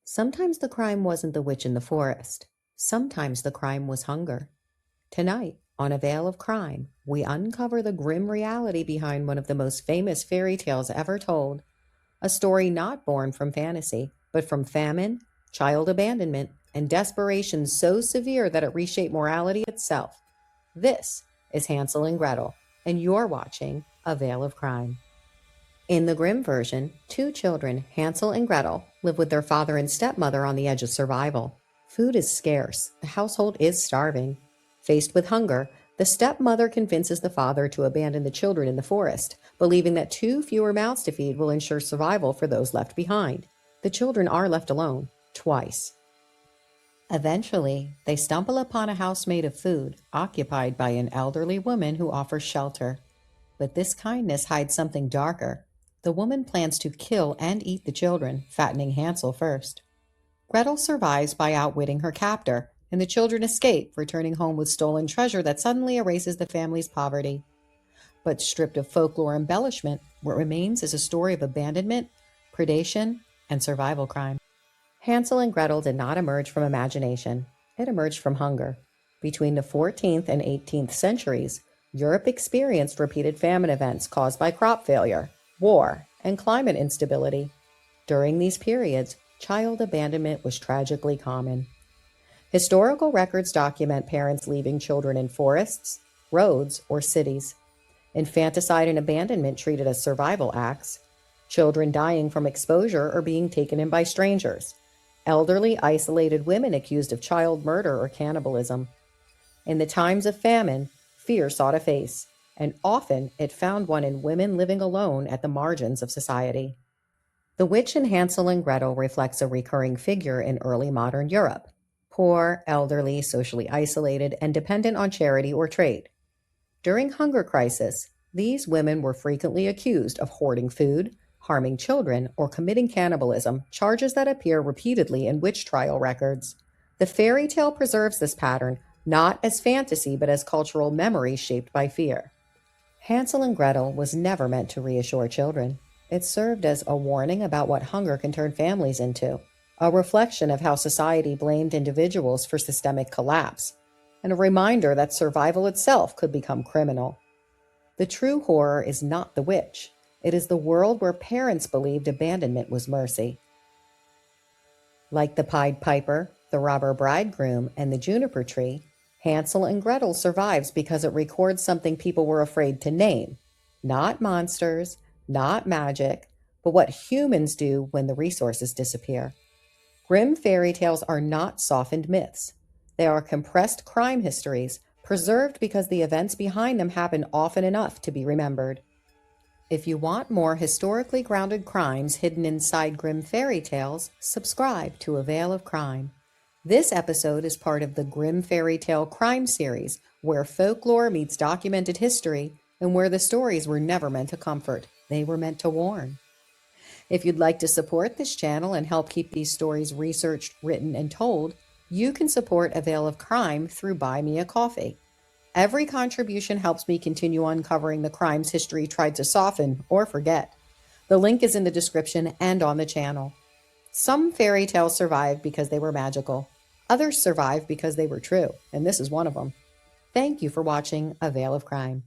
Sometimes the crime wasn't the witch in the forest. Sometimes the crime was hunger. Tonight, on A Veil of Crime, we uncover the grim reality behind one of the most famous fairy tales ever told. A story not born from fantasy, but from famine, child abandonment, and desperation so severe that it reshaped morality itself. This is Hansel and Gretel, and you're watching A Veil of Crime. In the Grimm version, two children, Hansel and Gretel, live with their father and stepmother on the edge of survival. Food is scarce, the household is starving. Faced with hunger, the stepmother convinces the father to abandon the children in the forest, believing that two fewer mouths to feed will ensure survival for those left behind. The children are left alone, twice. Eventually, they stumble upon a house made of food, occupied by an elderly woman who offers shelter. But this kindness hides something darker. The woman plans to kill and eat the children, fattening Hansel first. Gretel survives by outwitting her captor, and the children escape, returning home with stolen treasure that suddenly erases the family's poverty. But stripped of folklore embellishment, what remains is a story of abandonment, predation, and survival crime. Hansel and Gretel did not emerge from imagination. It emerged from hunger. Between the 14th and 18th centuries, Europe experienced repeated famine events caused by crop failure, war, and climate instability. During these periods, child abandonment was tragically common. Historical records document parents leaving children in forests, roads, or cities. Infanticide and abandonment treated as survival acts. Children dying from exposure or being taken in by strangers. Elderly, isolated women accused of child murder or cannibalism. In the times of famine, fear sought a face, and often it found one in women living alone at the margins of society. The witch in Hansel and Gretel reflects a recurring figure in early modern Europe: poor, elderly, socially isolated, and dependent on charity or trade. During hunger crisis, these women were frequently accused of hoarding food, harming children, or committing cannibalism, charges that appear repeatedly in witch trial records. The fairy tale preserves this pattern, not as fantasy but as cultural memory shaped by fear. Hansel and Gretel was never meant to reassure children. It served as a warning about what hunger can turn families into, a reflection of how society blamed individuals for systemic collapse, and a reminder that survival itself could become criminal. The true horror is not the witch. It is the world where parents believed abandonment was mercy. Like the Pied Piper, the robber bridegroom, and the juniper tree, Hansel and Gretel survives because it records something people were afraid to name. Not monsters, not magic, but what humans do when the resources disappear. Grimm fairy tales are not softened myths. They are compressed crime histories, preserved because the events behind them happen often enough to be remembered. If you want more historically grounded crimes hidden inside Grimm fairy tales, subscribe to A Veil of Crime. This episode is part of the Grimm Fairy Tale Crime series, where folklore meets documented history and where the stories were never meant to comfort, they were meant to warn. If you'd like to support this channel and help keep these stories researched, written, and told, you can support A Veil of Crime through Buy Me a Coffee. Every contribution helps me continue uncovering the crimes history tried to soften or forget. The link is in the description and on the channel. Some fairy tales survive because they were magical. Others survive because they were true, and this is one of them. Thank you for watching A Veil of Crime.